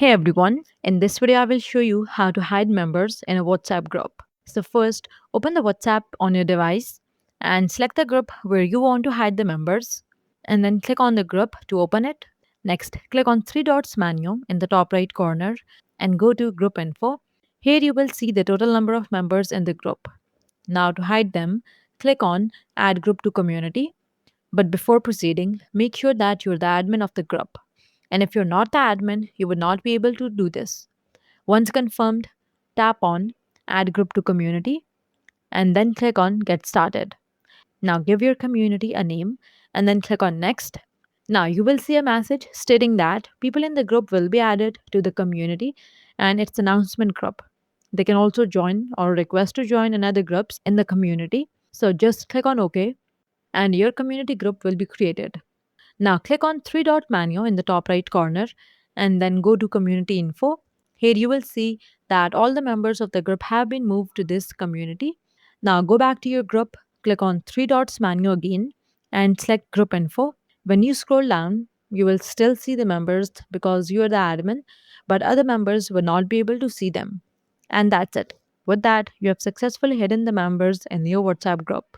Hey everyone, in this video I will show you how to hide members in a WhatsApp group. So first, open the WhatsApp on your device and select the group where you want to hide the members and then click on the group to open it. Next, click on three dots menu in the top right corner and go to group info. Here you will see the total number of members in the group. Now to hide them, click on add group to community. But before proceeding, make sure that you're the admin of the group. And if you're not the admin, you would not be able to do this. Once confirmed, tap on Add Group to Community and then click on Get Started. Now give your community a name and then click on Next. Now you will see a message stating that people in the group will be added to the community and its announcement group. They can also join or request to join another groups in the community. So just click on OK and your community group will be created. Now click on three dot menu in the top right corner and then go to community info. Here you will see that all the members of the group have been moved to this community. Now go back to your group, click on three dots menu again and select group info. When you scroll down, you will still see the members because you are the admin, but other members will not be able to see them. And that's it. With that, you have successfully hidden the members in your WhatsApp group.